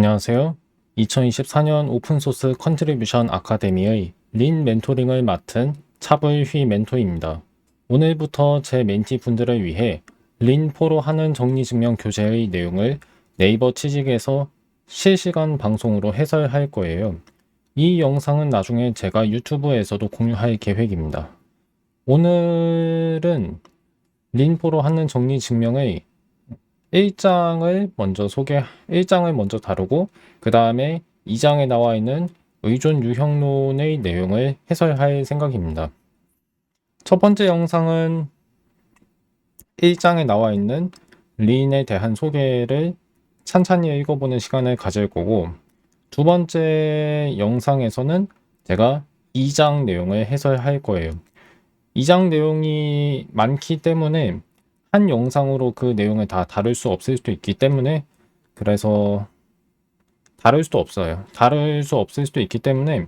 안녕하세요. 2024년 오픈소스 컨트리뷰션 아카데미의 린 멘토링을 맡은 차불휘 멘토입니다. 오늘부터 제 멘티 분들을 위해 린4로 하는 정리증명 교재의 내용을 네이버 취직에서 실시간 방송으로 해설할 거예요. 이 영상은 나중에 제가 유튜브에서도 공유할 계획입니다. 오늘은 린4로 하는 정리증명의 1장을 먼저 다루고 그 다음에 2장에 나와 있는 의존 유형론의 내용을 해설할 생각입니다. 첫 번째 영상은 1장에 나와 있는 린에 대한 소개를 찬찬히 읽어보는 시간을 가질 거고, 두 번째 영상에서는 제가 2장 내용을 해설할 거예요. 2장 내용이 많기 때문에 한 영상으로 그 내용을 다 다룰 수 없을 수도 있기 때문에, 그래서 다룰 수 없을 수도 있기 때문에,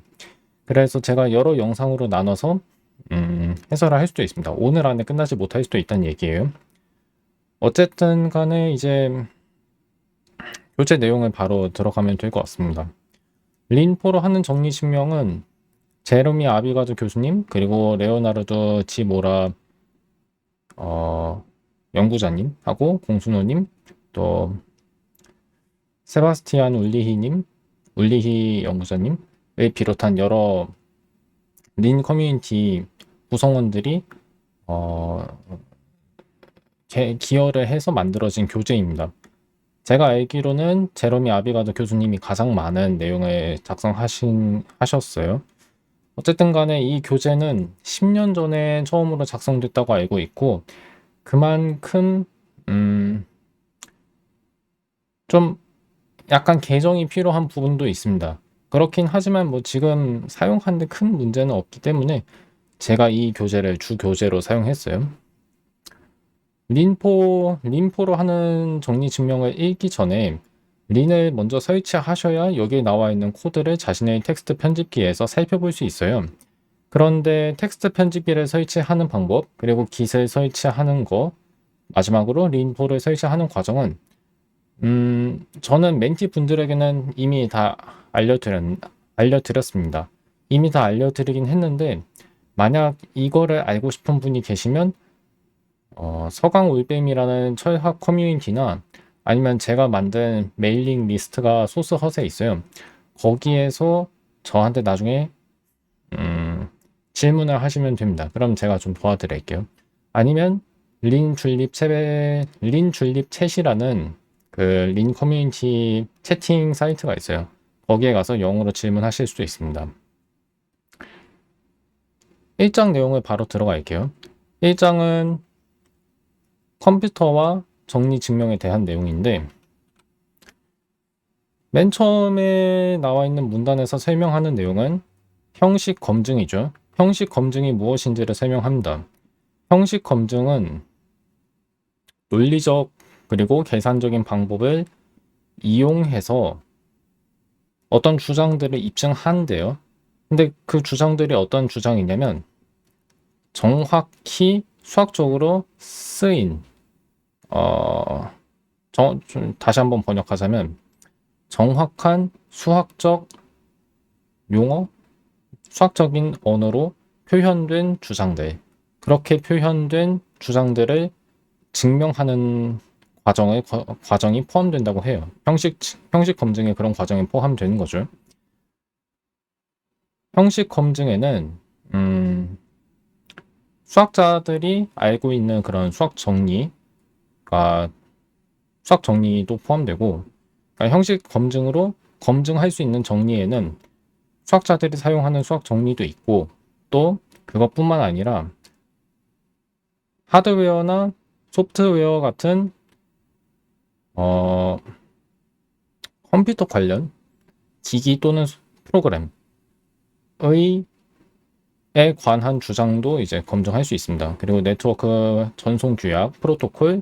그래서 제가 여러 영상으로 나눠서 해설을 할 수도 있습니다. 오늘 안에 끝나지 못할 수도 있다는 얘기예요. 어쨌든 간에 이제 교재 내용을 바로 들어가면 될 것 같습니다. 린4로 하는 정리증명은 제르미 아비가드 교수님, 그리고 레오나르도 지 모라 연구자님 하고 공순호님, 또 세바스티안 울리히 연구자님을 비롯한 여러 린 커뮤니티 구성원들이 기여를 해서 만들어진 교재입니다. 제가 알기로는 제러미 아비가드 교수님이 가장 많은 내용을 작성하셨어요. 어쨌든 간에 이 교재는 10년 전에 처음으로 작성됐다고 알고 있고, 그만큼 좀 약간 개정이 필요한 부분도 있습니다. 그렇긴 하지만 뭐 지금 사용하는데 큰 문제는 없기 때문에 제가 이 교재를 주 교재로 사용했어요. 린4로 하는 정리 증명을 읽기 전에 린을 먼저 설치하셔야 여기에 나와 있는 코드를 자신의 텍스트 편집기에서 살펴볼 수 있어요. 그런데 텍스트 편집기를 설치하는 방법, 그리고 깃을 설치하는 거, 마지막으로 린4를 설치하는 과정은 저는 멘티 분들에게는 이미 다 알려드렸습니다. 이미 다 알려드리긴 했는데, 만약 이거를 알고 싶은 분이 계시면 서강 올빼미라는 철학 커뮤니티나 아니면 제가 만든 메일링 리스트가 소스 헛에 있어요. 거기에서 저한테 나중에 질문을 하시면 됩니다. 그럼 제가 좀 도와드릴게요. 아니면 린 줄립 챗이라는 그 린 커뮤니티 채팅 사이트가 있어요. 거기에 가서 영어로 질문하실 수도 있습니다. 1장 내용을 바로 들어갈게요. 1장은 컴퓨터와 정리 증명에 대한 내용인데, 맨 처음에 나와 있는 문단에서 설명하는 내용은 형식 검증이죠. 형식 검증이 무엇인지를 설명합니다. 형식 검증은 논리적 그리고 계산적인 방법을 이용해서 어떤 주장들을 입증하는데요. 근데 그 주장들이 어떤 주장이냐면 정확히 수학적으로 쓰인 다시 한번 번역하자면 정확한 수학적 용어, 수학적인 언어로 표현된 주장들, 그렇게 표현된 주장들을 증명하는 과정이 포함된다고 해요. 형식 검증에 그런 과정이 포함되는 거죠. 형식 검증에는 수학자들이 알고 있는 그런 수학 정리도 포함되고, 그러니까 형식 검증으로 검증할 수 있는 정리에는 수학자들이 사용하는 수학 정리도 있고, 또 그것뿐만 아니라 하드웨어나 소프트웨어 같은 컴퓨터 관련 기기 또는 프로그램에 관한 주장도 이제 검증할 수 있습니다. 그리고 네트워크 전송 규약, 프로토콜,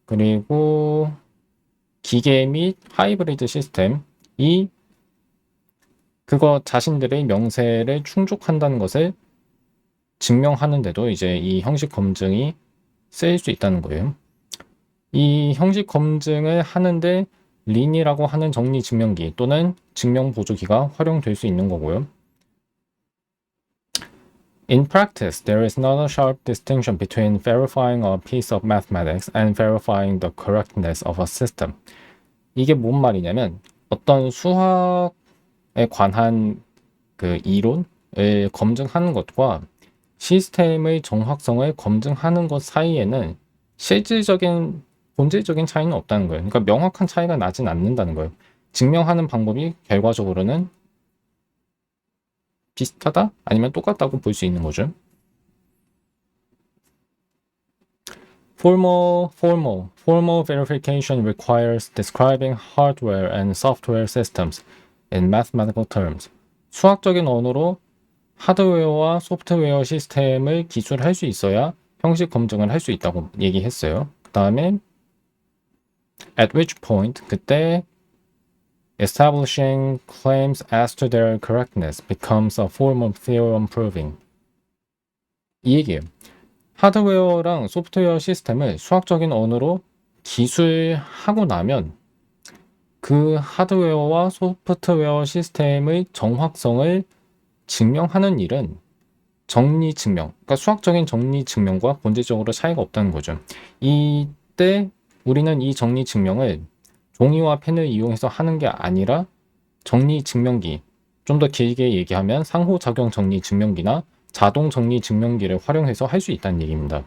그리고 기계 및 하이브리드 시스템이 그거 자신들의 명세를 충족한다는 것을 증명하는데도 이제 이 형식 검증이 쓰일 수 있다는 거예요. 이 형식 검증을 하는데 린이라고 하는 정리 증명기 또는 증명 보조기가 활용될 수 있는 거고요. In practice, there is not a sharp distinction between verifying a piece of mathematics and verifying the correctness of a system. 이게 뭔 말이냐면 어떤 수학에 관한 그 이론을 검증하는 것과 시스템의 정확성을 검증하는 것 사이에는 실질적인 본질적인 차이는 없다는 거예요. 그러니까 명확한 차이가 나진 않는다는 거예요. 증명하는 방법이 결과적으로는 비슷하다? 아니면 똑같다고 볼 수 있는 거죠. Formal verification requires describing hardware and software systems in mathematical terms. 수학적인 언어로 하드웨어와 소프트웨어 시스템을 기술할 수 있어야 형식 검증을 할 수 있다고 얘기했어요. 그 다음에 at which point 그때 establishing claims as to their correctness becomes a form of theorem proving. 이 얘기예요. 하드웨어랑 소프트웨어 시스템을 수학적인 언어로 기술하고 나면 그 하드웨어와 소프트웨어 시스템의 정확성을 증명하는 일은 정리 증명, 그러니까 수학적인 정리 증명과 본질적으로 차이가 없다는 거죠. 이때 우리는 이 정리 증명을 종이와 펜을 이용해서 하는 게 아니라 정리 증명기, 좀 더 길게 얘기하면 상호작용 정리 증명기나 자동 정리 증명기를 활용해서 할 수 있다는 얘기입니다.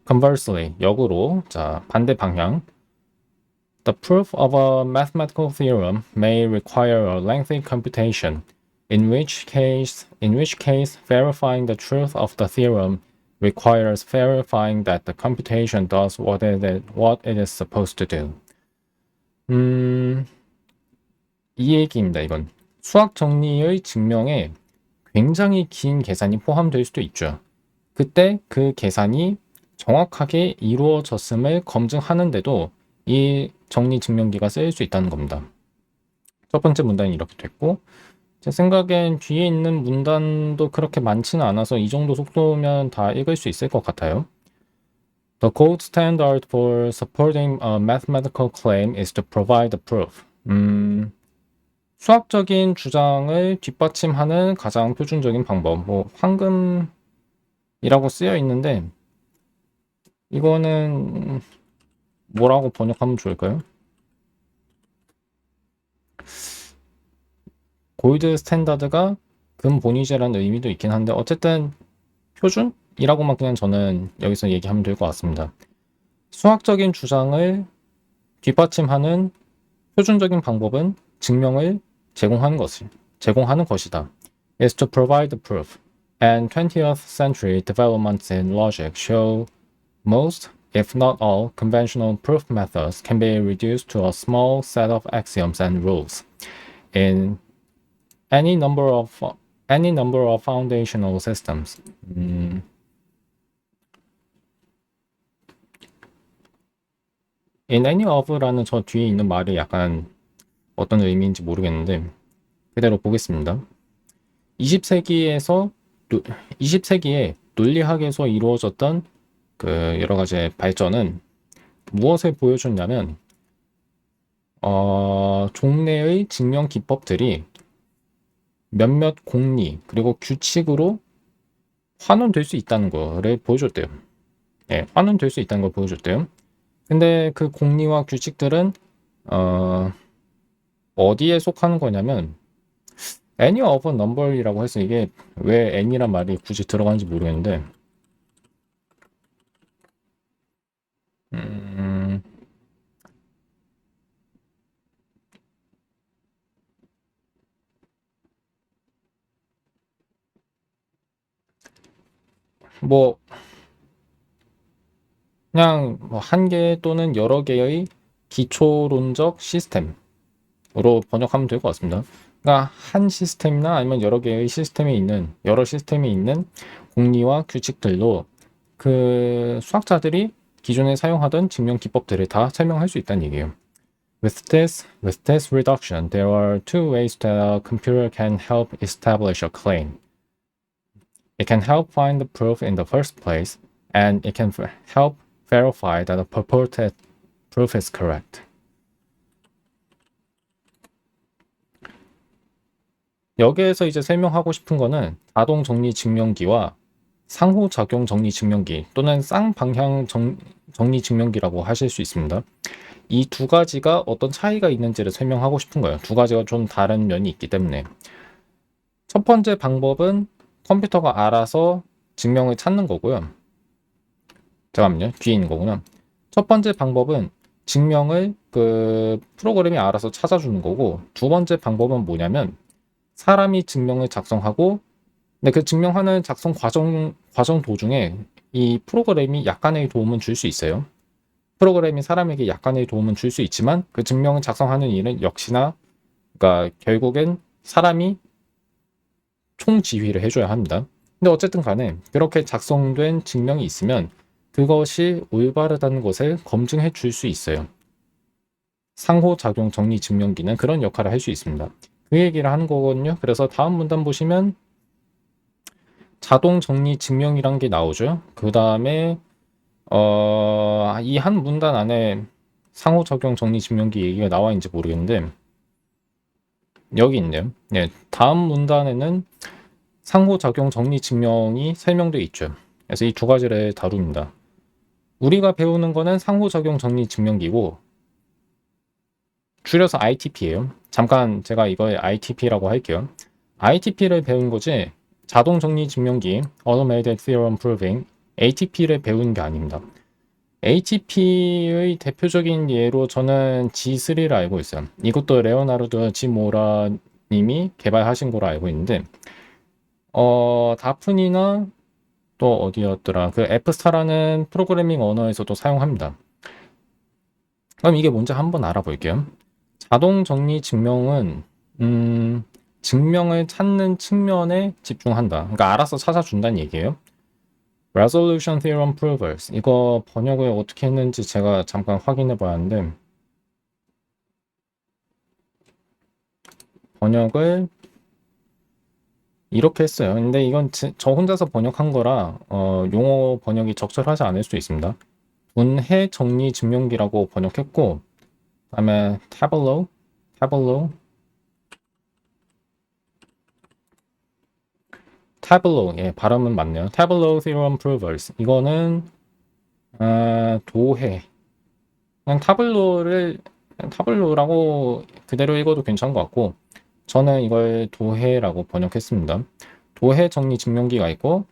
Conversely, 역으로, 자, 반대 방향. The proof of a mathematical theorem may require a lengthy computation, in which case verifying the truth of the theorem requires verifying that the computation does what it is supposed to do. 이 얘기입니다, 이건. 수학 정리의 증명에 굉장히 긴 계산이 포함될 수도 있죠. 그때 그 계산이 정확하게 이루어졌음을 검증하는데도 이 정리 증명기가 쓰일 수 있다는 겁니다. 첫 번째 문단이 이렇게 됐고, 제 생각엔 뒤에 있는 문단도 그렇게 많지는 않아서 이 정도 속도면 다 읽을 수 있을 것 같아요. The gold standard for supporting a mathematical claim is to provide the proof. 수학적인 주장을 뒷받침하는 가장 표준적인 방법, 뭐 황금이라고 쓰여 있는데 이거는 뭐라고 번역하면 좋을까요? 골드 스탠다드가 근본위제라는 의미도 있긴 한데 어쨌든 표준이라고만 그냥 저는 여기서 얘기하면 될 것 같습니다. 수학적인 주장을 뒷받침하는 표준적인 방법은 증명을 제공하는 것이다. is to provide the proof. And 20th century developments in logic show most, if not all, conventional proof methods can be reduced to a small set of axioms and rules in any number of foundational systems. In any of라는 저 뒤에 있는 말이 약간 어떤 의미인지 모르겠는데 그대로 보겠습니다. 20세기에 논리학에서 이루어졌던 그 여러 가지 발전은 무엇을 보여줬냐면 종래의 증명 기법들이 몇몇 공리 그리고 규칙으로 환원될 수 있다는 거를 보여줬대요. 네, 환원될 수 있다는 걸 보여줬대요. 근데 그 공리와 규칙들은 어디에 속하는 거냐면 any of a number이라고 해서 이게 왜 any란 말이 굳이 들어가는지 모르겠는데 뭐 그냥 뭐 한 개 또는 여러 개의 기초론적 시스템으로 번역하면 될 것 같습니다. 그러니까 한 시스템이나 아니면 여러 시스템이 있는 공리와 규칙들로 그 수학자들이 기존에 사용하던 증명 기법들을 다 설명할 수 있다는 얘기예요. With this reduction, there are two ways that a computer can help establish a claim. It can help find the proof in the first place, and it can help verify that the purported proof is correct. 여기에서 이제 설명하고 싶은 거는 자동 정리 증명기와 상호작용 정리 증명기 또는 쌍방향 정리 증명기라고 하실 수 있습니다. 이 두 가지가 어떤 차이가 있는지를 설명하고 싶은 거예요. 두 가지가 좀 다른 면이 있기 때문에. 첫 번째 방법은 컴퓨터가 알아서 증명을 찾는 거고요. 잠깐만요. 뒤에 있는 거구나. 첫 번째 방법은 증명을 그 프로그램이 알아서 찾아주는 거고, 두 번째 방법은 뭐냐면 사람이 증명을 작성하고, 근데 그 증명하는 작성 과정 도중에 이 프로그램이 약간의 도움은 줄 수 있어요. 프로그램이 사람에게 약간의 도움은 줄 수 있지만 그 증명을 작성하는 일은 역시나 그러니까 결국엔 사람이 총지휘를 해줘야 합니다. 근데 어쨌든 간에 그렇게 작성된 증명이 있으면 그것이 올바르다는 것을 검증해 줄 수 있어요. 상호작용 정리 증명기는 그런 역할을 할 수 있습니다. 그 얘기를 하는 거거든요. 그래서 다음 문단 보시면 자동 정리 증명이란 게 나오죠. 그 다음에 이 한 문단 안에 상호작용 정리 증명기 얘기가 나와 있는지 모르겠는데 여기 있네요. 네, 다음 문단에는 상호작용 정리 증명이 설명되어 있죠. 그래서 이 두 가지를 다룹니다. 우리가 배우는 거는 상호작용 정리 증명기고 줄여서 ITP예요. 잠깐 제가 이걸 ITP라고 할게요. ITP를 배운 거지 자동 정리 증명기 Automated Theorem Proving ATP를 배우는 게 아닙니다. ATP의 대표적인 예로 저는 G3를 알고 있어요. 이것도 레오나르도 지모라 님이 개발하신 거로 알고 있는데 다프니나 또 어디였더라 그 F스타라는 프로그래밍 언어에서도 사용합니다. 그럼 이게 뭔지 한번 알아볼게요. 자동 정리 증명은 증명을 찾는 측면에 집중한다. 그러니까 알아서 찾아준다는 얘기예요. Resolution Theorem Provers 이거 번역을 어떻게 했는지 제가 잠깐 확인해 봐야 하는데 번역을 이렇게 했어요. 근데 이건 저 혼자서 번역한 거라 용어 번역이 적절하지 않을 수도 있습니다. 분해 정리 증명기라고 번역했고 그다음에 Tableau 예 발음은 맞네요. Tableau Theorem Provers 이거는 도해 그냥 타블로라고 그대로 읽어도 괜찮은 것 같고 저는 이걸 도해라고 번역했습니다. 도해 정리 증명기가 있고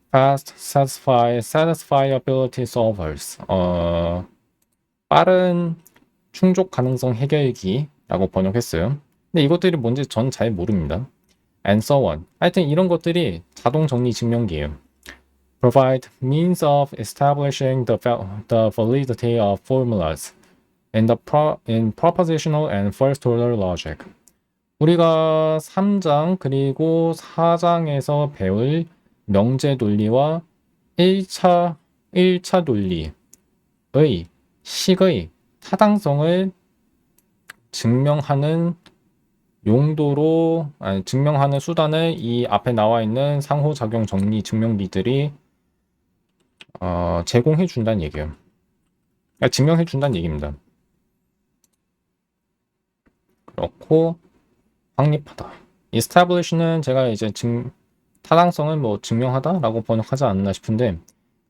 Fast Satisfiability Solvers 빠른 충족 가능성 해결기라고 번역했어요. 근데 이것들이 뭔지 전 잘 모릅니다. And so on. 하여튼 이런 것들이 자동 정리 증명기예요. Provide means of establishing the validity of formulas in propositional and first order logic. 우리가 3장 그리고 4장에서 배울 명제 논리와 1차 논리의 식의 타당성을 증명하는 용도로 증명하는 수단을 이 앞에 나와 있는 상호작용 정리 증명기들이 제공해 준다는 얘기예요. 그러니까 증명해 준다는 얘기입니다. 그렇고 확립하다. establish는 제가 이제 타당성을 뭐 증명하다라고 번역하지 않나 싶은데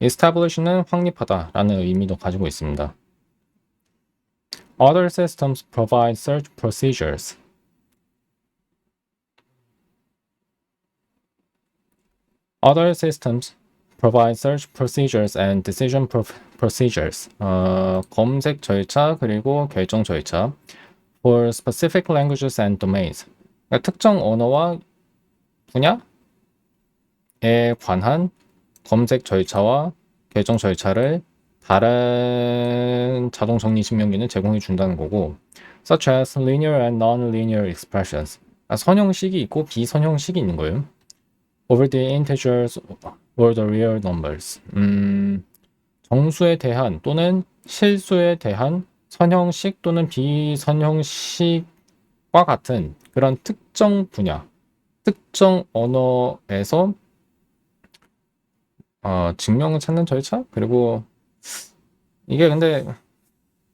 establish는 확립하다라는 의미도 가지고 있습니다. Other systems provide search procedures. Other systems provide search procedures and decision procedures. 검색 절차 그리고 결정 절차. For specific languages and domains. 그러니까 특정 언어와 분야에 관한 검색 절차와 결정 절차를 다른 자동 정리 증명기는 제공해 준다는 거고 such as linear and non-linear expressions 선형식이 있고 비선형식이 있는 거예요. over the integers or the real numbers 정수에 대한 또는 실수에 대한 선형식 또는 비선형식과 같은 그런 특정 분야, 특정 언어에서 증명을 찾는 절차? 그리고 이게 근데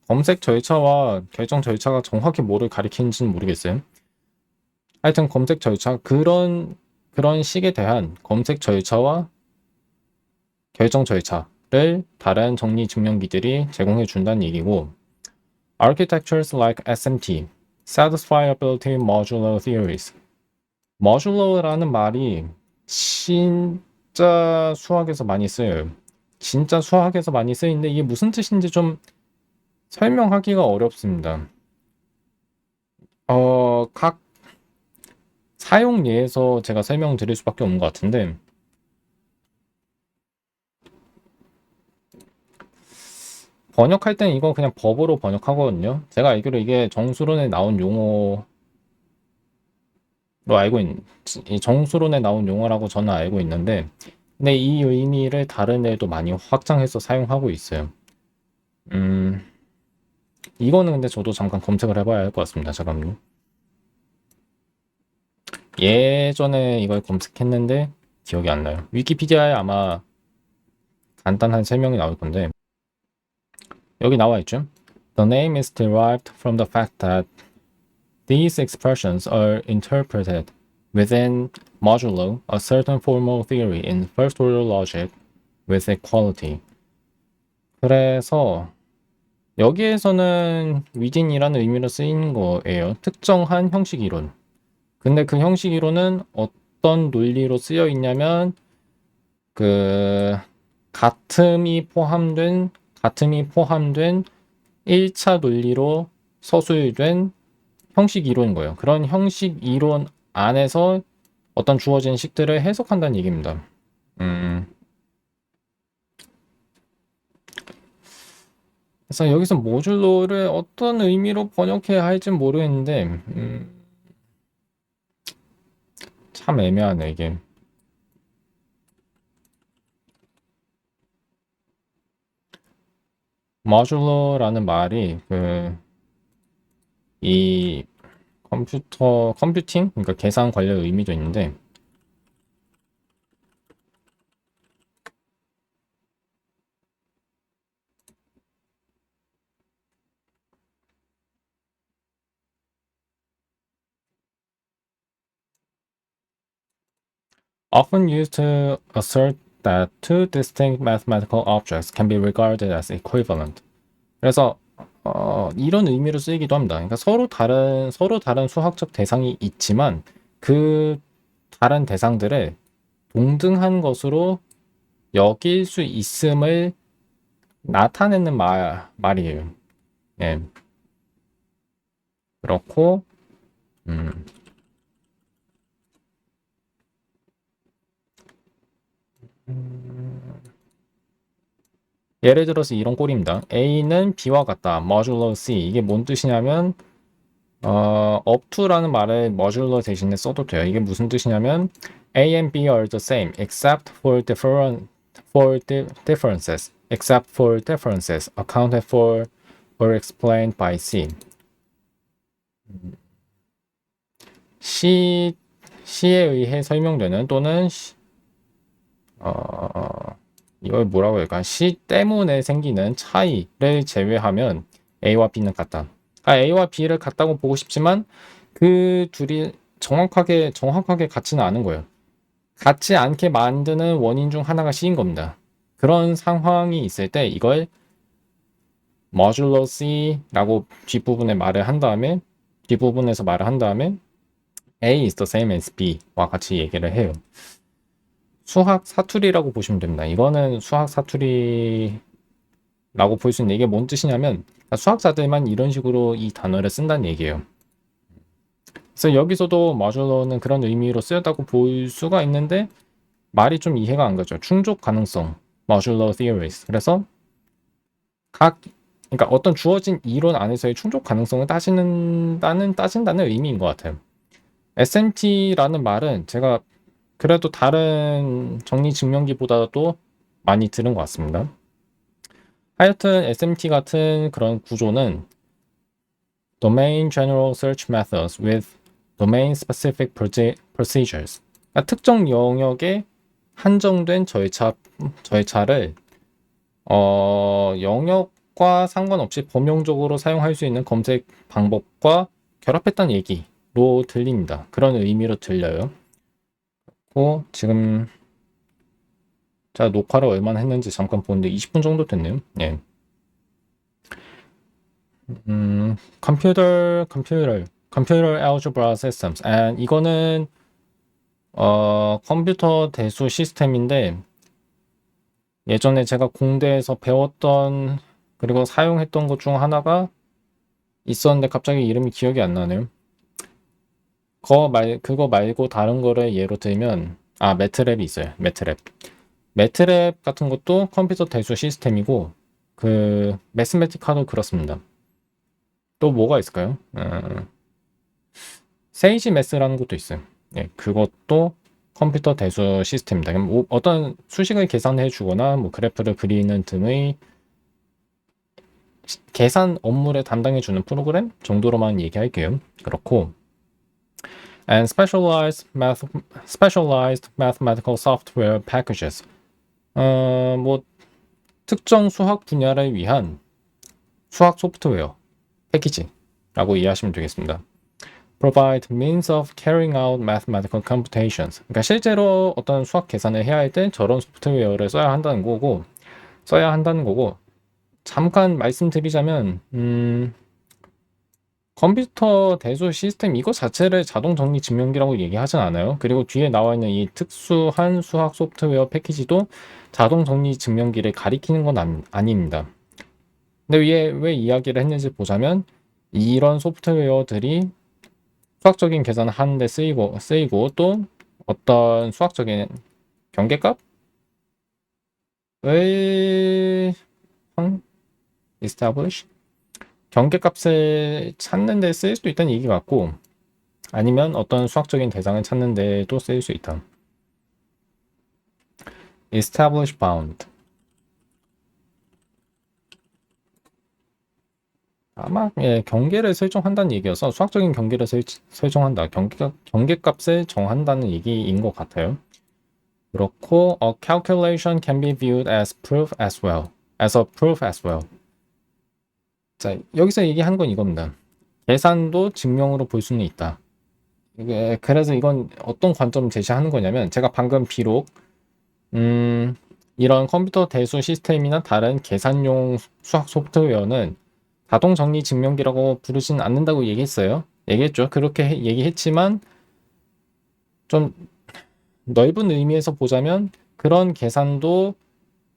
검색 절차와 결정 절차가 정확히 뭐를 가리키는지는 모르겠어요. 하여튼 검색 절차, 그런 식에 대한 검색 절차와 결정 절차를 다른 정리 증명기들이 제공해 준다는 얘기고, Architectures like SMT, Satisfiability Modular Theories. Modular라는 말이 진짜 수학에서 많이 쓰여요. 진짜 수학에서 많이 쓰이는데 이게 무슨 뜻인지 좀 설명하기가 어렵습니다. 각 사용 예에서 제가 설명드릴 수밖에 없는 것 같은데, 번역할 땐 이거 그냥 법으로 번역하거든요. 제가 알기로 이게 정수론에 나온 용어로 이 정수론에 나온 용어라고 저는 알고 있는데, 근데 이 의미를 다른 애도 많이 확장해서 사용하고 있어요. 이거는 근데 저도 잠깐 검색을 해봐야 할 것 같습니다. 잠깐만요. 예전에 이걸 검색했는데 기억이 안 나요. 위키피디아에 아마 간단한 설명이 나올 건데, 여기 나와 있죠. The name is derived from the fact that these expressions are interpreted within modulo a certain formal theory in first-order logic with equality. 그래서 여기에서는 within이라는 의미로 쓰인 거예요. 특정한 형식 이론. 근데 그 형식 이론은 어떤 논리로 쓰여 있냐면 그 같음이 포함된 1차 논리로 서술된 형식 이론인 거예요. 그런 형식 이론 안에서 어떤 주어진 식들을 해석한다는 얘기입니다. 그래서 여기서 모듈로를 어떤 의미로 번역해야 할지 모르겠는데 참 애매하네 이게. 모듈러라는 말이 이 컴퓨팅, 그러니까 계산 관련 의미도 있는데, often used to assert that two distinct mathematical objects can be regarded as equivalent. 그래서 이런 의미로 쓰이기도 합니다. 그러니까 서로 다른 수학적 대상이 있지만 그 다른 대상들을 동등한 것으로 여길 수 있음을 나타내는 말이에요. 예. 그렇고, 음, 예를 들어서 이런 꼴입니다. A는 B와 같다. modulo C. 이게 뭔 뜻이냐면, up to라는 말을 modulo 대신에 써도 돼요. 이게 무슨 뜻이냐면, A and B are the same, except for differences. Except for differences accounted for or explained by C. C에 의해 설명되는 또는 이걸 뭐라고 할까? C 때문에 생기는 차이를 제외하면 A와 B는 같다. A와 B를 같다고 보고 싶지만 그 둘이 정확하게 같지는 않은 거예요. 같지 않게 만드는 원인 중 하나가 C인 겁니다. 그런 상황이 있을 때 이걸 modulo C라고 뒷부분에서 말을 한 다음에 A is the same as B와 같이 얘기를 해요. 수학 사투리라고 보시면 됩니다. 이거는 수학 사투리라고 볼 수 있는, 이게 뭔 뜻이냐면 수학자들만 이런 식으로 이 단어를 쓴다는 얘기예요. 그래서 여기서도 모듈러는 그런 의미로 쓰였다고 볼 수가 있는데 말이 좀 이해가 안 가죠. 충족 가능성, modular theories. 그래서 그러니까 어떤 주어진 이론 안에서의 충족 가능성을 따진다는 의미인 것 같아요. SMT라는 말은 제가 그래도 다른 정리 증명기보다도 많이 들은 것 같습니다. 하여튼 SMT 같은 그런 구조는 Domain General Search Methods with Domain Specific Procedures. 그러니까 특정 영역에 한정된 절차를 영역과 상관없이 범용적으로 사용할 수 있는 검색 방법과 결합했다는 얘기. 들립니다. 그런 의미로 들려요. 지금 제가 녹화를 얼마나 했는지 잠깐 보는데 20분 정도 됐네요. 예. computer algebra systems. and 이거는 컴퓨터 대수 시스템인데 예전에 제가 공대에서 배웠던 그리고 사용했던 것 중 하나가 있었는데 갑자기 이름이 기억이 안 나네요. 그거 말고 다른 거를 예로 들면 매트랩이 있어요. 매트랩 같은 것도 컴퓨터 대수 시스템이고 매스매티카도 그렇습니다. 또 뭐가 있을까요? 세이지 매스라는 것도 있어요. 예, 그것도 컴퓨터 대수 시스템입니다. 어떤 수식을 계산해 주거나 뭐 그래프를 그리는 등의 계산 업무를 담당해 주는 프로그램 정도로만 얘기할게요. 그렇고 and specialized mathematical software packages. 뭐 특정 수학 분야를 위한 수학 소프트웨어 패키지라고 이해하시면 되겠습니다. provide means of carrying out mathematical computations. 그러니까 실제로 어떤 수학 계산을 해야 할 때 저런 소프트웨어를 써야 한다는 거고 잠깐 말씀드리자면 컴퓨터 대수 시스템 이거 자체를 자동 정리 증명기라고 얘기하진 않아요. 그리고 뒤에 나와 있는 이 특수한 수학 소프트웨어 패키지도 자동 정리 증명기를 가리키는 건 아닙니다. 근데 왜 이야기를 했는지 보자면 이런 소프트웨어들이 수학적인 계산을 하는데 쓰이고 또 어떤 수학적인 경계값을 establish 경계값을 찾는 데 쓰일 수도 있다는 얘기 같고 아니면 어떤 수학적인 대상을 찾는 데도 쓰일 수 있다. establish bound 아마 경계를 설정한다는 얘기여서 수학적인 경계를 설정한다. 경계값을 정한다는 얘기인 것 같아요. 그렇고 a calculation can be viewed as proof as well. as a proof as well. 자, 여기서 얘기하는 건 이겁니다. 계산도 증명으로 볼 수는 있다. 그래서 이건 어떤 관점을 제시하는 거냐면 제가 방금 비록 이런 컴퓨터 대수 시스템이나 다른 계산용 수학 소프트웨어는 자동 정리 증명기라고 부르진 않는다고 얘기했죠. 그렇게 얘기했지만 좀 넓은 의미에서 보자면 그런 계산도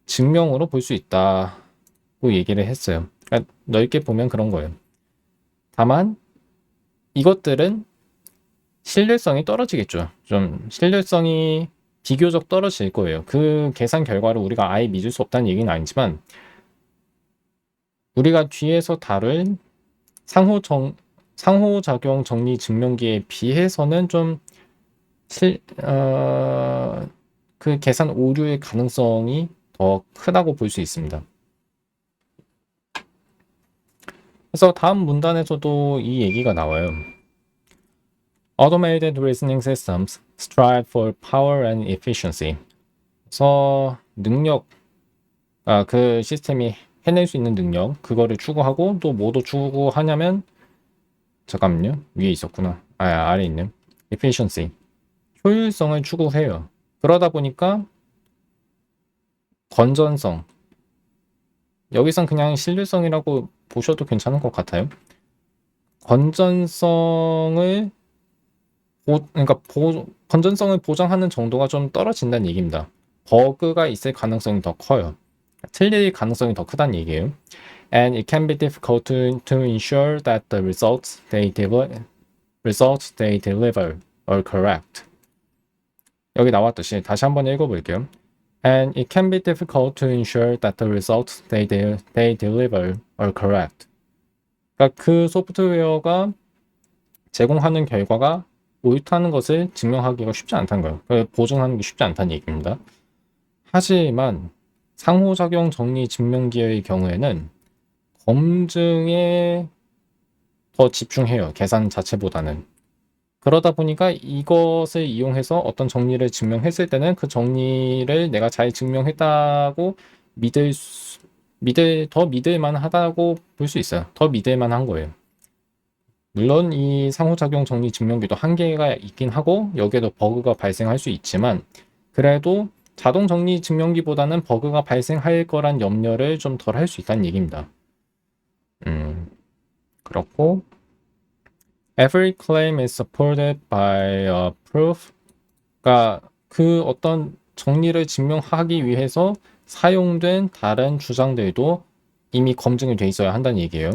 증명으로 볼 수 있다고 얘기를 했어요. 그러니까 넓게 보면 그런 거예요. 다만 이것들은 신뢰성이 떨어지겠죠. 좀 신뢰성이 비교적 떨어질 거예요. 그 계산 결과를 우리가 아예 믿을 수 없다는 얘기는 아니지만 우리가 뒤에서 다룰 상호작용 정리 증명기에 비해서는 좀 그 계산 오류의 가능성이 더 크다고 볼 수 있습니다. 그래서 다음 문단에서도 이 얘기가 나와요. Automated reasoning systems strive for power and efficiency. 그래서 그 시스템이 해낼 수 있는 능력, 그거를 추구하고 또 뭐도 추구하냐면 잠깐만요. 위에 있었구나. 아래 있는 efficiency. 효율성을 추구해요. 그러다 보니까 건전성. 여기선 그냥 신뢰성이라고 보셔도 괜찮을 것 같아요. 건전성을 건전성을 보장하는 정도가 좀 떨어진다는 얘기입니다. 버그가 있을 가능성이 더 커요. 틀릴 가능성이 더 크다는 얘기예요. And it can be difficult to ensure that the results they deliver are correct. 여기 나왔듯이 다시 한번 읽어볼게요. And it can be difficult to ensure that the results they deliver are correct. 그러니까 그 소프트웨어가 제공하는 결과가 옳다는 것을 증명하기가 쉽지 않다는 거예요. 보증하는 게 쉽지 않다는 얘기입니다. 하지만 상호작용 정리 증명기의 경우에는 검증에 더 집중해요. 계산 자체보다는. 그러다 보니까 이것을 이용해서 어떤 정리를 증명했을 때는 그 정리를 내가 잘 증명했다고 더 믿을 만하다고 볼 수 있어요. 더 믿을 만한 거예요. 물론 이 상호작용 정리 증명기도 한계가 있긴 하고 여기에도 버그가 발생할 수 있지만 그래도 자동 정리 증명기보다는 버그가 발생할 거란 염려를 좀 덜 할 수 있다는 얘기입니다. 그렇고 Every claim is supported by a proof. 그러니까 그 어떤 정리를 증명하기 위해서 사용된 다른 주장들도 이미 검증이 돼 있어야 한다는 얘기예요.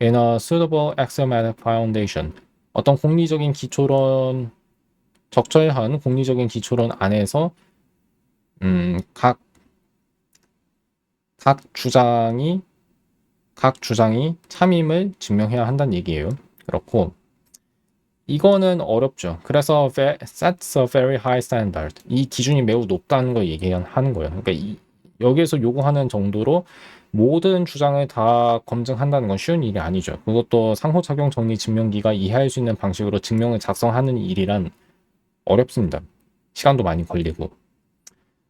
In a suitable axiomatic foundation. 어떤 공리적인 기초론, 적절한 공리적인 기초론 안에서 각 주장이 참임을 증명해야 한다는 얘기예요. 그렇고 이거는 어렵죠. 그래서 sets a very high standard. 이 기준이 매우 높다는 걸 얘기하는 거예요. 그러니까 여기에서 요구하는 정도로 모든 주장을 다 검증한다는 건 쉬운 일이 아니죠. 그것도 상호작용 정리 증명기가 이해할 수 있는 방식으로 증명을 작성하는 일이란 어렵습니다. 시간도 많이 걸리고.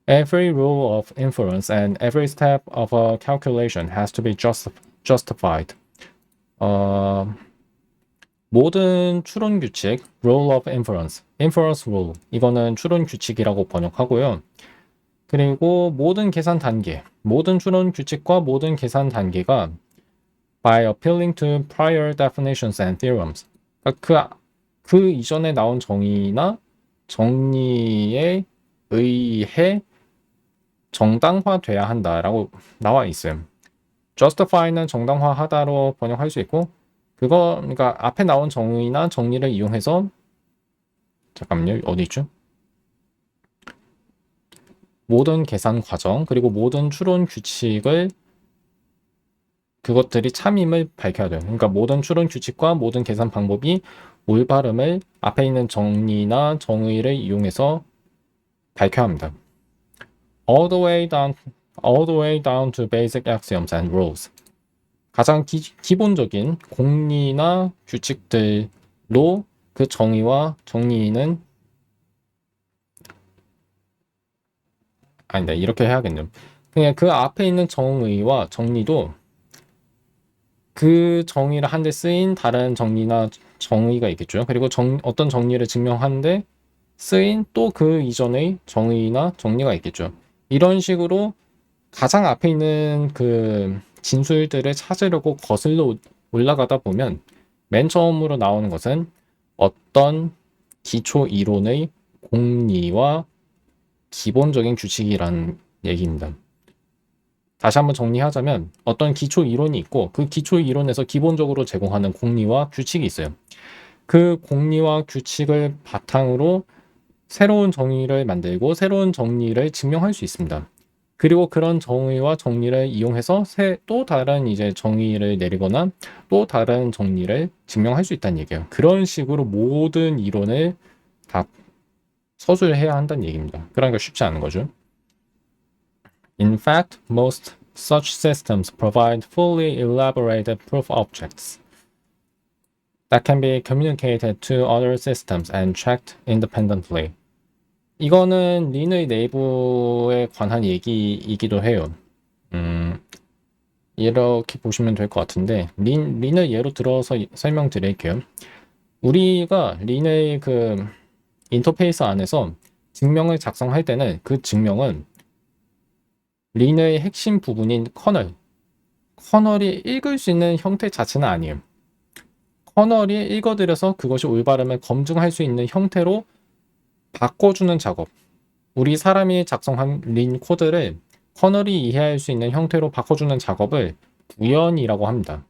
Every rule of inference and every step of a calculation has to be justified. 모든 추론 규칙, rule of inference rule. 이거는 추론 규칙이라고 번역하고요. 그리고 모든 계산 단계, 모든 추론 규칙과 모든 계산 단계가 by appealing to prior definitions and theorems. 그러니까 그 이전에 나온 정의나 정리에 의해 정당화돼야 한다라고 나와 있어요. justify는 정당화하다로 번역할 수 있고 그러니까 앞에 나온 정의나 정리를 이용해서 잠깐만요. 어디 있죠? 모든 계산 과정 그리고 모든 추론 규칙을 그것들이 참임을 밝혀야 돼요. 그러니까 모든 추론 규칙과 모든 계산 방법이 올바름을 앞에 있는 정리나 정의를 이용해서 밝혀야 합니다. All the way down to basic axioms and rules. 가장 기본적인 공리나 규칙들로 그 정의와 정리는 아니다. 이렇게 해야겠네요. 그냥 그 앞에 있는 정의와 정리도 그 정의를 한데 쓰인 다른 정리나 정의가 있겠죠. 그리고 어떤 정리를 증명하는데 쓰인 또 그 이전의 정의나 정리가 있겠죠. 이런 식으로 가장 앞에 있는 그 진술들을 찾으려고 거슬러 올라가다 보면 맨 처음으로 나오는 것은 어떤 기초 이론의 공리와 기본적인 규칙이라는 얘기입니다. 다시 한번 정리하자면 어떤 기초 이론이 있고 그 기초 이론에서 기본적으로 제공하는 공리와 규칙이 있어요. 그 공리와 규칙을 바탕으로 새로운 정의를 만들고 새로운 정리를 증명할 수 있습니다. 그리고 그런 정의와 정리를 이용해서 또 다른 이제 정의를 내리거나 또 다른 정리를 증명할 수 있다는 얘기예요. 그런 식으로 모든 이론을 다 서술해야 한다는 얘기입니다. 그러니까 쉽지 않은 거죠. In fact, most such systems provide fully elaborated proof objects that can be communicated to other systems and checked independently. 이거는 린의 내부에 관한 얘기이기도 해요. 이렇게 보시면 될 것 같은데 린을 예로 들어서 설명드릴게요. 우리가 린의 그 인터페이스 안에서 증명을 작성할 때는 그 증명은 린의 핵심 부분인 커널이 읽을 수 있는 형태 자체는 아니에요. 커널이 읽어들여서 그것이 올바름을 검증할 수 있는 형태로 바꿔주는 작업. 우리 사람이 작성한 린 코드를 커널이 이해할 수 있는 형태로 바꿔주는 작업을 부연이라고 합니다.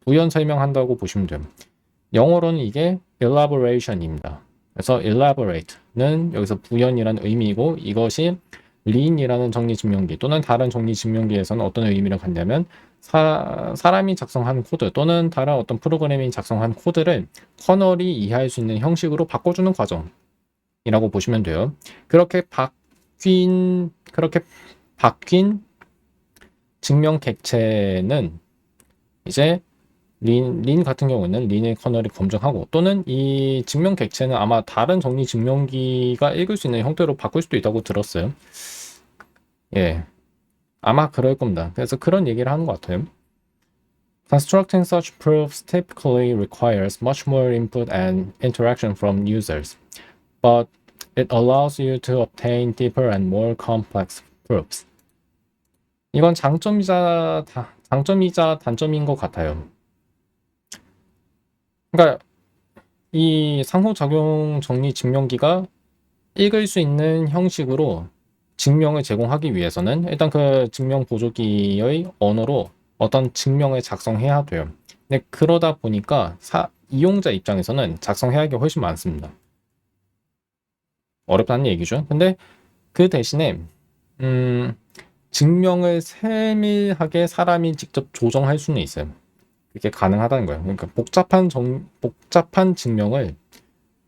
부연 설명한다고 보시면 돼요. 영어로는 이게 elaboration입니다. 그래서 elaborate는 여기서 부연이라는 의미이고 이것이 린이라는 정리 증명기 또는 다른 정리 증명기에서는 어떤 의미를 갖냐면 사람이 작성한 코드 또는 다른 어떤 프로그램이 작성한 코드를 커널이 이해할 수 있는 형식으로 바꿔주는 과정이라고 보시면 돼요. 그렇게 바뀐 증명 객체는 이제 린 같은 경우는 린의 커널이 검증하고 또는 이 증명 객체는 아마 다른 정리 증명기가 읽을 수 있는 형태로 바꿀 수도 있다고 들었어요. 예, 아마 그럴 겁니다. 그래서 그런 얘기를 하는 것 같아요. Constructing such proofs typically requires much more input and interaction from users, but it allows you to obtain deeper and more complex proofs. 이건 장점이자 단점인 것 같아요. 그러니까 이 상호작용 정리 증명기가 읽을 수 있는 형식으로 증명을 제공하기 위해서는 일단 그 증명 보조기의 언어로 어떤 증명을 작성해야 돼요. 근데 그러다 보니까 이용자 입장에서는 작성해야 할 게 훨씬 많습니다. 어렵다는 얘기죠. 근데 그 대신에 증명을 세밀하게 사람이 직접 조정할 수는 있어요. 그게 가능하다는 거예요. 그러니까 복잡한 증명을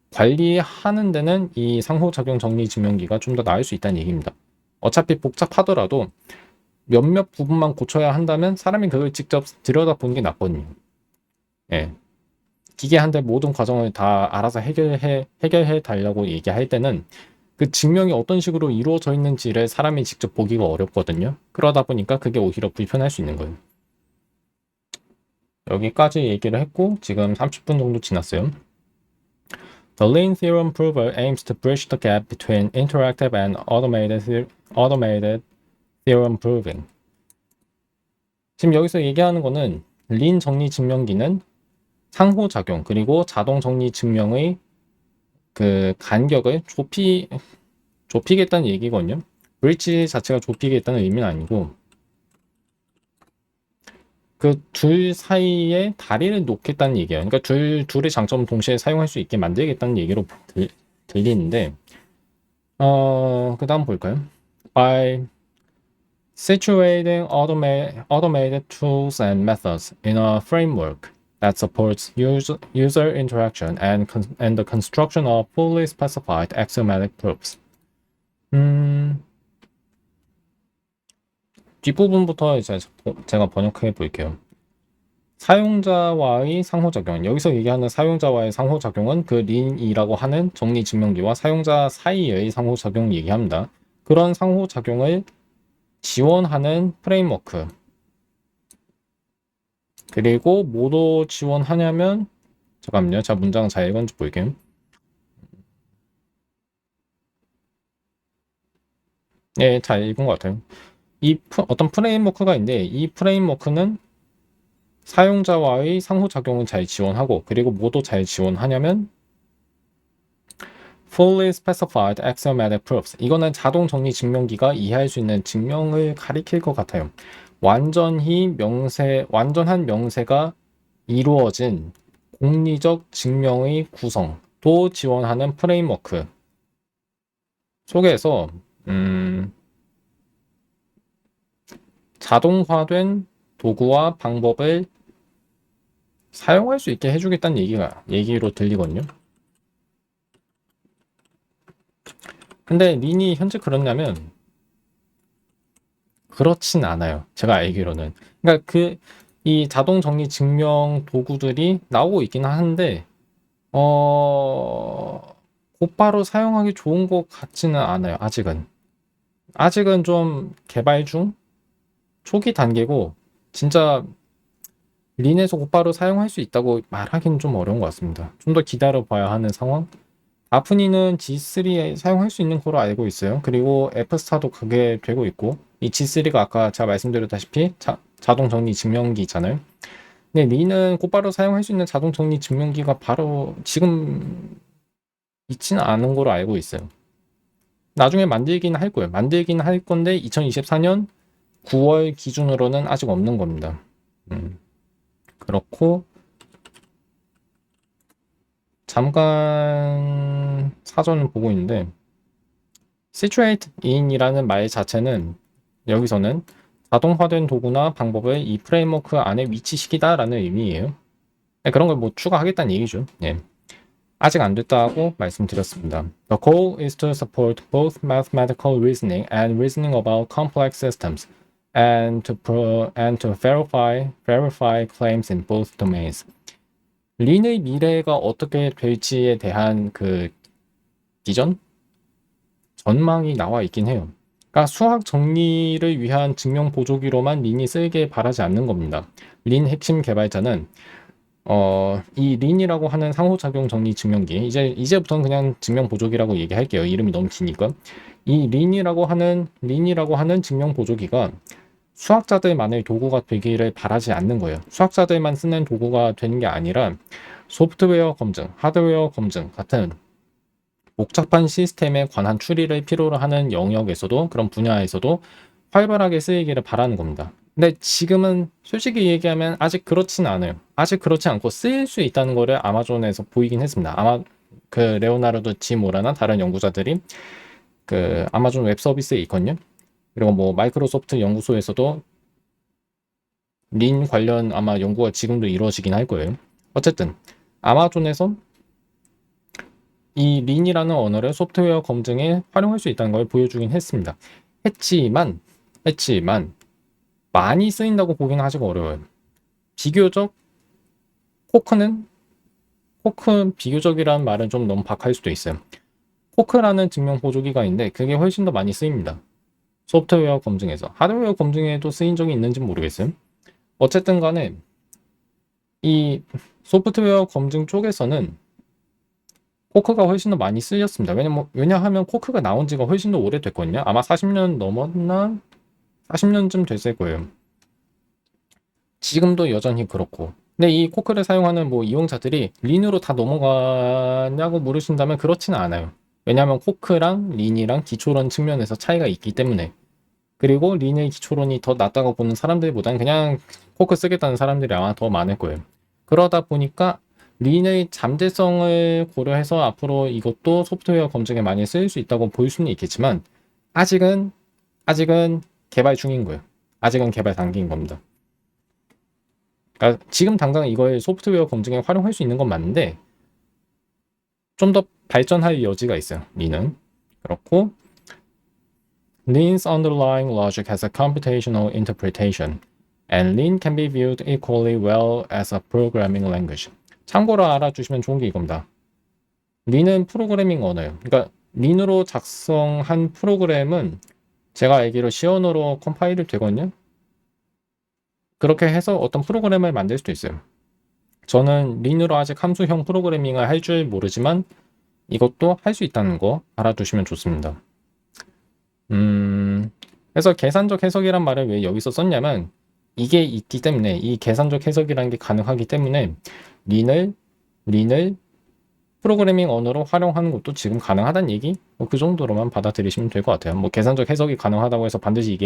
관리하는 데는 이 상호작용 정리 증명기가 좀 더 나을 수 있다는 얘기입니다. 어차피 복잡하더라도 몇몇 부분만 고쳐야 한다면 사람이 그걸 직접 들여다보는 게 낫거든요. 예. 기계한테 모든 과정을 다 알아서 해결해 달라고 얘기할 때는 그 증명이 어떤 식으로 이루어져 있는지를 사람이 직접 보기가 어렵거든요. 그러다 보니까 그게 오히려 불편할 수 있는 거예요. 여기까지 얘기를 했고 지금 30분 정도 지났어요. The Lean Theorem Prover aims to bridge the gap between interactive and automated theorem proving. 지금 여기서 얘기하는 거는 린 정리 증명기는 상호작용 그리고 자동 정리 증명의 그 간격을 좁히겠다는 얘기거든요. 브릿지 자체가 좁히겠다는 의미는 아니고 그 둘 사이에 다리를 놓겠다는 얘기예요. 그러니까 둘의 장점을 동시에 사용할 수 있게 만들겠다는 얘기로 들리는데 그 다음 볼까요? By situating automated tools and methods in a framework that supports user interaction and the construction of fully specified axiomatic proofs. 뒷부분부터 이제 제가 번역해 볼게요. 사용자와의 상호작용. 여기서 얘기하는 사용자와의 상호작용은 그 린이라고 하는 정리 증명기와 사용자 사이의 상호작용 얘기합니다. 그런 상호작용을 지원하는 프레임워크. 그리고 뭐도 지원하냐면 잠깐만요. 제가 문장 잘 읽었는지 볼게요. 네, 잘 읽은 것 같아요. 어떤 프레임워크가 있는데 이 프레임워크는 사용자와의 상호작용을 잘 지원하고 그리고 뭐도 잘 지원하냐면 fully specified axiomatic proofs. 이거는 자동 정리 증명기가 이해할 수 있는 증명을 가리킬 것 같아요. 완전한 명세가 이루어진 공리적 증명의 구성도 지원하는 프레임워크 속에서 자동화된 도구와 방법을 사용할 수 있게 해주겠다는 얘기로 들리거든요. 근데 린이 현재 그렇냐면 그렇진 않아요. 제가 알기로는. 그러니까 이 자동 정리 증명 도구들이 나오고 있긴 한데 곧바로 사용하기 좋은 것 같지는 않아요. 아직은 좀 개발 중 초기 단계고 진짜 린에서 곧바로 사용할 수 있다고 말하기는 좀 어려운 것 같습니다. 좀 더 기다려 봐야 하는 상황. 다프니는 G3에 사용할 수 있는 거로 알고 있어요. 그리고 F스타도 그게 되고 있고 이 G3가 아까 제가 말씀드렸다시피 자동 정리 증명기 있잖아요. 근데 린은 곧바로 사용할 수 있는 자동 정리 증명기가 바로 지금 있지는 않은 거로 알고 있어요. 나중에 만들긴 할 거예요. 만들긴 할 건데 2024년 9월 기준으로는 아직 없는 겁니다. 그렇고 잠깐 사전을 보고 있는데 situate in이라는 말 자체는 여기서는 자동화된 도구나 방법을 이 프레임워크 안에 위치시키다라는 의미예요. 그런 걸 뭐 추가하겠다는 얘기죠. 예. 아직 안 됐다고 말씀드렸습니다. The goal is to support both mathematical reasoning and reasoning about complex systems, and to verify claims in both domains. 린의 미래가 어떻게 될지에 대한 그 비전? 전망이 나와 있긴 해요. 그러니까 수학 정리를 위한 증명 보조기로만 린이 쓰이길 바라지 않는 겁니다. 린 핵심 개발자는 이 린이라고 하는 상호작용 정리 증명기, 이제부터는 그냥 증명 보조기라고 얘기할게요. 이름이 너무 기니까. 이 린이라고 하는 증명 보조기가 수학자들만의 도구가 되기를 바라지 않는 거예요. 수학자들만 쓰는 도구가 되는 게 아니라 소프트웨어 검증, 하드웨어 검증 같은 복잡한 시스템에 관한 추리를 필요로 하는 영역에서도, 그런 분야에서도 활발하게 쓰이기를 바라는 겁니다. 근데 지금은 솔직히 얘기하면 아직 그렇진 않아요. 아직 그렇지 않고 쓰일 수 있다는 거를 아마존에서 보이긴 했습니다. 아마 그 레오나르도 지 모라나 다른 연구자들이 그 아마존 웹 서비스에 있거든요. 그리고 뭐 마이크로소프트 연구소에서도 린 관련 아마 연구가 지금도 이루어지긴 할 거예요. 어쨌든 아마존에서 이 린이라는 언어를 소프트웨어 검증에 활용할 수 있다는 걸 보여주긴 했습니다. 했지만 많이 쓰인다고 보기는 아직 어려워요. 비교적 코크 비교적이라는 말은 좀 너무 박할 수도 있어요. 코크라는 증명 보조기가 있는데 그게 훨씬 더 많이 쓰입니다. 소프트웨어 검증에서. 하드웨어 검증에도 쓰인 적이 있는지 모르겠어요. 어쨌든 간에 이 소프트웨어 검증 쪽에서는 코크가 훨씬 더 많이 쓰였습니다. 왜냐하면 코크가 나온 지가 훨씬 더 오래됐거든요. 아마 40년 넘었나? 40년쯤 됐을 거예요. 지금도 여전히 그렇고. 근데 이 코크를 사용하는 뭐 이용자들이 린으로 다 넘어가냐고 물으신다면 그렇지는 않아요. 왜냐하면 코크랑 린이랑 기초론 측면에서 차이가 있기 때문에. 그리고 린의 기초론이 더 낫다고 보는 사람들보다는 그냥 코크 쓰겠다는 사람들이 아마 더 많을 거예요. 그러다 보니까 린의 잠재성을 고려해서 앞으로 이것도 소프트웨어 검증에 많이 쓰일 수 있다고 볼 수는 있겠지만 아직은 개발 중인 거예요. 아직은 개발 단계인 겁니다. 그러니까 지금 당장 이걸 소프트웨어 검증에 활용할 수 있는 건 맞는데 좀 더 발전할 여지가 있어요. 린은. 그렇고 Lin's underlying logic has a computational interpretation, and Lin can be viewed equally well as a programming language. 참고로 알아주시면 좋은 게 이겁니다. 린은 프로그래밍 언어예요. 그러니까 린으로 작성한 프로그램은 제가 알기로 C 언어로 컴파일이 되거든요. 그렇게 해서 어떤 프로그램을 만들 수도 있어요. 저는 린으로 아직 함수형 프로그래밍을 할 줄 모르지만 이것도 할 수 있다는 거 알아두시면 좋습니다. 그래서 계산적 해석이란 말을 왜 여기서 썼냐면 이게 있기 때문에, 이 계산적 해석이라는 게 가능하기 때문에 린을 프로그래밍 언어로 활용하는 것도 지금 가능하다는 얘기? 그 정도로만 받아들이시면 될 것 같아요. 뭐 계산적 해석이 가능하다고 해서 반드시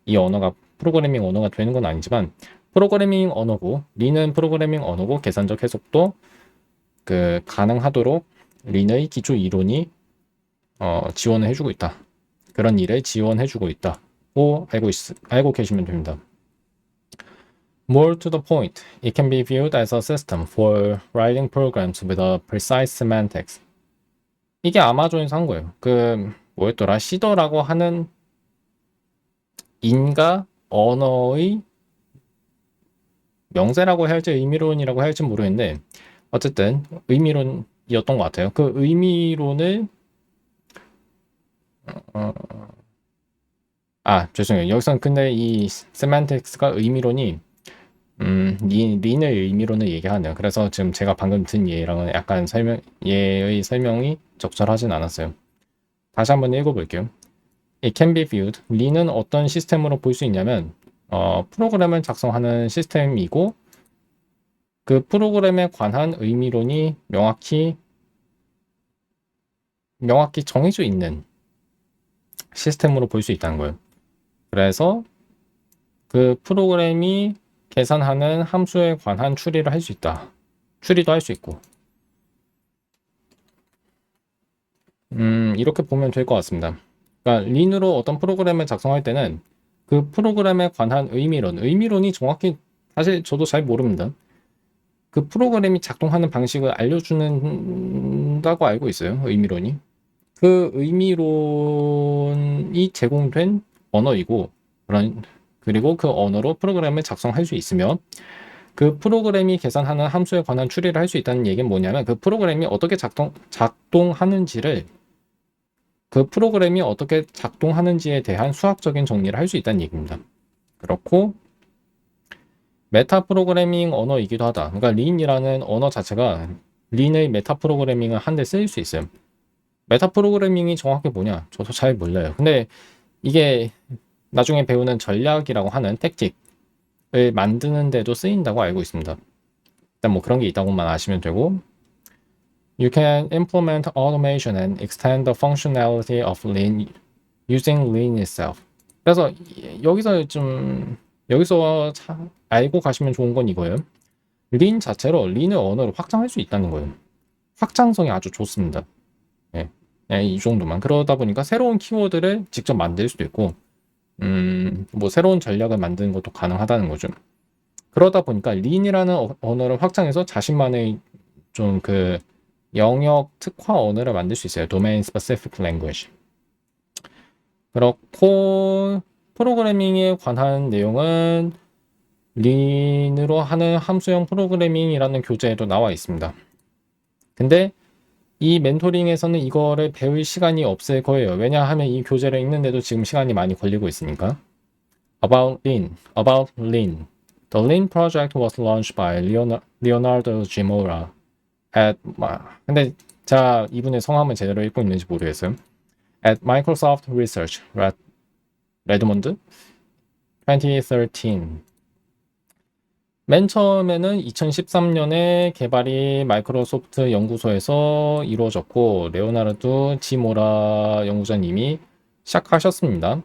이 언어가 프로그래밍 언어가 되는 건 아니지만 프로그래밍 언어고, 린은 프로그래밍 언어고 계산적 해석도 가능하도록 린의 기초 이론이 지원을 해주고 있다. 그런 일을 지원해주고 있다고 알고 계시면 됩니다. More to the point, it can be viewed as a system for writing programs with a precise semantics. 이게 아마존에서 한 거예요. 뭐였더라? 시더라고 하는 인가 언어의 명세라고 해야 할지 의미론이라고 해야 할지 모르겠는데 어쨌든 의미론이었던 것 같아요. 그 의미론을 죄송해요. 여기서는 근데 이 세만틱스가 의미론이 린의 의미론을 얘기하네요. 그래서 지금 제가 방금 든 예랑은 약간 얘의 설명이 적절하진 않았어요. 다시 한번 읽어볼게요. It can be viewed. 린은 어떤 시스템으로 볼 수 있냐면 프로그램을 작성하는 시스템이고 그 프로그램에 관한 의미론이 명확히 정해져 있는 시스템으로 볼 수 있다는 거예요. 그래서 그 프로그램이 계산하는 함수에 관한 추리를 할 수 있다. 추리도 할 수 있고. 이렇게 보면 될 것 같습니다. 그러니까 린으로 어떤 프로그램을 작성할 때는 그 프로그램에 관한 의미론이 정확히 사실 저도 잘 모릅니다. 그 프로그램이 작동하는 방식을 알려주는다고 알고 있어요. 의미론이. 그 의미론이 제공된 언어이고 그리고 그 언어로 프로그램을 작성할 수 있으며 그 프로그램이 계산하는 함수에 관한 추리를 할 수 있다는 얘기는 뭐냐면 그 프로그램이 어떻게 작동하는지를 그 프로그램이 어떻게 작동하는지에 대한 수학적인 정리를 할 수 있다는 얘기입니다. 그렇고 메타 프로그래밍 언어이기도 하다. 그러니까 린이라는 언어 자체가 린의 메타 프로그래밍을 한데 쓰일 수 있어요. 메타 프로그래밍이 정확히 뭐냐? 저도 잘 몰라요. 근데 이게 나중에 배우는 전략이라고 하는 택틱을 만드는 데도 쓰인다고 알고 있습니다. 일단 뭐 그런 게 있다고만 아시면 되고 You can implement automation and extend the functionality of Lean using Lean itself. 그래서 여기서 알고 가시면 좋은 건 이거예요. 린 자체로 린의 언어를 확장할 수 있다는 거예요. 확장성이 아주 좋습니다. 예, 이 정도만. 그러다 보니까 새로운 키워드를 직접 만들 수도 있고, 뭐 새로운 전략을 만드는 것도 가능하다는 거죠. 그러다 보니까 린이라는 언어를 확장해서 자신만의 좀 그 영역 특화 언어를 만들 수 있어요. Domain Specific Language. 그렇고 프로그래밍에 관한 내용은 린으로 하는 함수형 프로그래밍이라는 교재에도 나와 있습니다. 근데 이 멘토링에서는 이거를 배울 시간이 없을 거예요. 왜냐하면 이 교재를 읽는데도 지금 시간이 많이 걸리고 있으니까. About Lean. The Lean project was launched by Leonardo Gimora 근데 제가 이분의 성함을 제대로 읽고 있는지 모르겠어요. At Microsoft Research, 레드몬드 2013. 맨 처음에는 2013년에 개발이 마이크로소프트 연구소에서 이루어졌고 레오나르도 지모라 연구자님이 시작하셨습니다.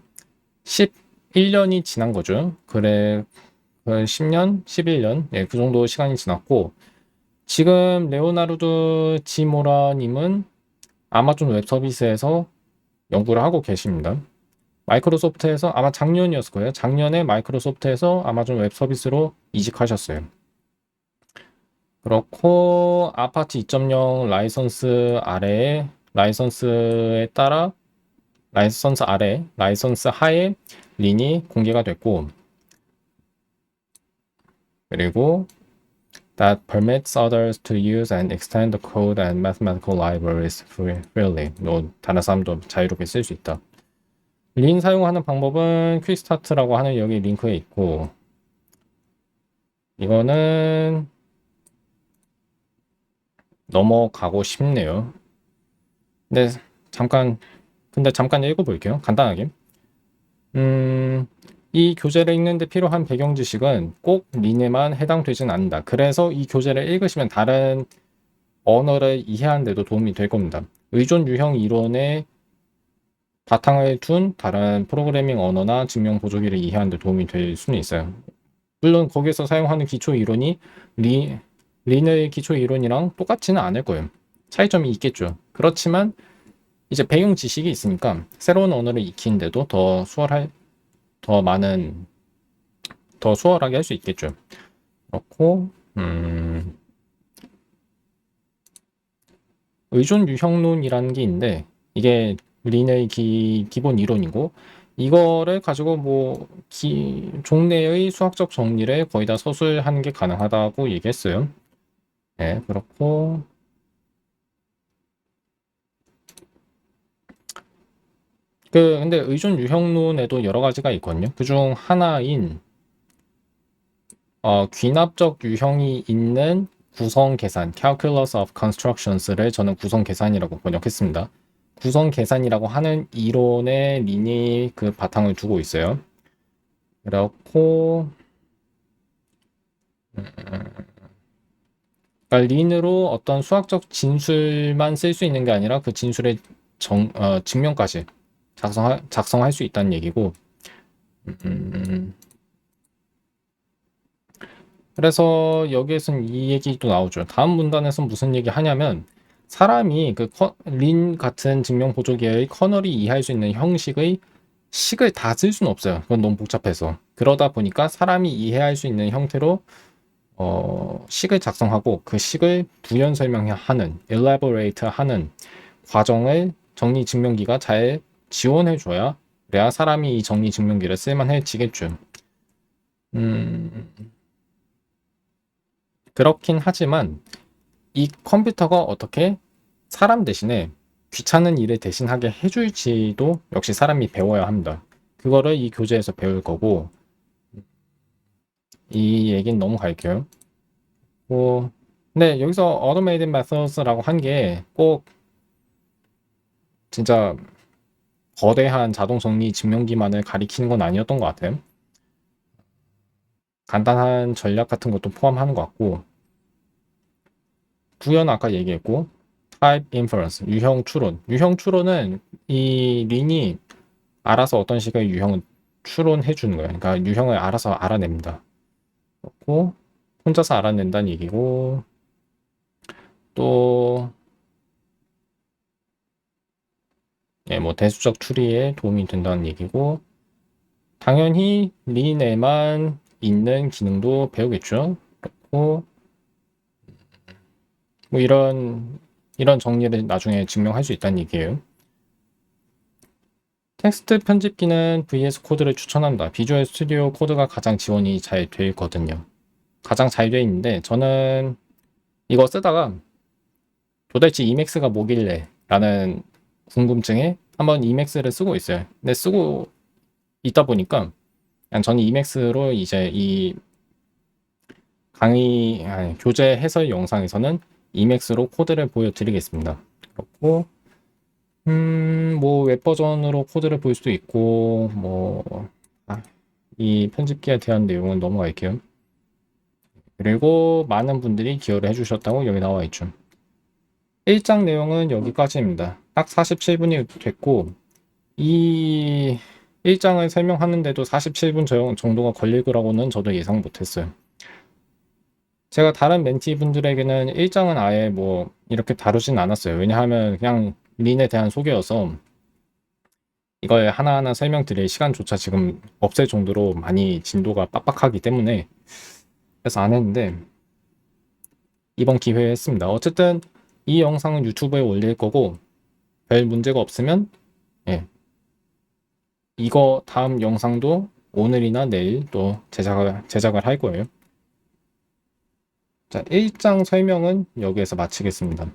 11년이 지난 거죠. 그래 10년, 11년 그 정도 시간이 지났고 지금 레오나르도 지모라님은 아마존 웹 서비스에서 연구를 하고 계십니다. 마이크로소프트에서 아마 작년이었을 거예요. 작년에 마이크로소프트에서 아마존 웹 서비스로 이직하셨어요. 그렇고 아파트 2.0 라이선스에 따라 라이선스 하에 린이 공개가 됐고 그리고 that permits others to use and extend the code and mathematical libraries freely. 다른 사람도 자유롭게 쓸 수 있다. 린 사용하는 방법은 퀵스타트라고 하는 여기 링크에 있고 이거는 넘어가고 싶네요. 근데 잠깐 읽어볼게요. 간단하게. 이 교재를 읽는데 필요한 배경 지식은 꼭 린에만 해당되진 않는다. 그래서 이 교재를 읽으시면 다른 언어를 이해하는 데도 도움이 될 겁니다. 의존 유형 이론에 바탕을 둔 다른 프로그래밍 언어나 증명 보조기를 이해하는 데 도움이 될 수는 있어요. 물론 거기서 사용하는 기초 이론이 린의 기초 이론이랑 똑같지는 않을 거예요. 차이점이 있겠죠. 그렇지만 이제 배경 지식이 있으니까 새로운 언어를 익히는데도 더 수월하게 할 수 있겠죠. 그렇고 의존 유형론이라는 게 있는데 이게 린의 기본 이론이고 이거를 가지고 뭐 종래의 수학적 정리를 거의 다 서술하는 게 가능하다고 얘기했어요. 네, 그렇고 근데 의존 유형론에도 여러 가지가 있거든요. 그중 하나인 귀납적 유형이 있는 구성 계산, Calculus of Constructions를 저는 구성 계산이라고 번역했습니다. 구성 계산이라고 하는 이론의 린이 그 바탕을 두고 있어요. 그렇고 그러니까 린으로 어떤 수학적 진술만 쓸 수 있는 게 아니라 그 진술의 증명까지 작성할 수 있다는 얘기고 그래서 여기에서는 이 얘기도 나오죠. 다음 문단에서 무슨 얘기 하냐면 사람이 린 같은 증명 보조기의 커널이 이해할 수 있는 형식의 식을 다 쓸 수는 없어요. 그건 너무 복잡해서. 그러다 보니까 사람이 이해할 수 있는 형태로 식을 작성하고 그 식을 부연 설명하는 elaborate 하는 과정을 정리 증명기가 잘 지원해 줘야 그래야 사람이 이 정리 증명기를 쓸만해지겠죠. 그렇긴 하지만 이 컴퓨터가 어떻게 사람 대신에 귀찮은 일을 대신하게 해줄지도 역시 사람이 배워야 합니다. 그거를 이 교재에서 배울 거고, 이 얘기는 너무 갈게요. 근데 여기서 automated methods라고 한 게 꼭 진짜 거대한 자동 정리 증명기만을 가리키는 건 아니었던 것 같아요. 간단한 전략 같은 것도 포함하는 것 같고, 구현 아까 얘기했고, type inference, 유형 추론. 유형 추론은 이 린이 알아서 어떤 식의 유형을 추론해 주는 거예요. 그러니까 유형을 알아서 알아냅니다. 그렇고, 혼자서 알아낸다는 얘기고, 또, 예, 뭐 대수적 추리에 도움이 된다는 얘기고, 당연히 린에만 있는 기능도 배우겠죠. 그렇고, 뭐 이런 정리를 나중에 증명할 수 있다는 얘기예요. 텍스트 편집기는 VS 코드를 추천한다. 비주얼 스튜디오 코드가 가장 지원이 잘 돼 있거든요. 가장 잘 돼 있는데 저는 이거 쓰다가 도대체 이맥스가 뭐길래 라는 궁금증에 한번 이맥스를 쓰고 있어요. 근데 쓰고 있다 보니까 그냥 저는 이맥스로 이제 이 교재 해설 영상에서는 이맥스로 코드를 보여드리겠습니다. 그렇고 뭐 웹 버전으로 코드를 볼 수도 있고 이 편집기에 대한 내용은 넘어갈게요. 그리고 많은 분들이 기여를 해주셨다고 여기 나와 있죠. 1장 내용은 여기까지입니다. 딱 47분이 됐고 이 1장을 설명하는데도 47분 정도가 걸릴 거라고는 저도 예상 못했어요. 제가 다른 멘티 분들에게는 1장은 아예 뭐 이렇게 다루진 않았어요. 왜냐하면 그냥 린에 대한 소개여서 이걸 하나하나 설명드릴 시간조차 지금 없을 정도로 많이 진도가 빡빡하기 때문에 그래서 안 했는데 이번 기회에 했습니다. 어쨌든 이 영상은 유튜브에 올릴 거고 별 문제가 없으면 예, 이거 다음 영상도 오늘이나 내일 또 제작을 할 거예요. 자, 1장 설명은 여기에서 마치겠습니다.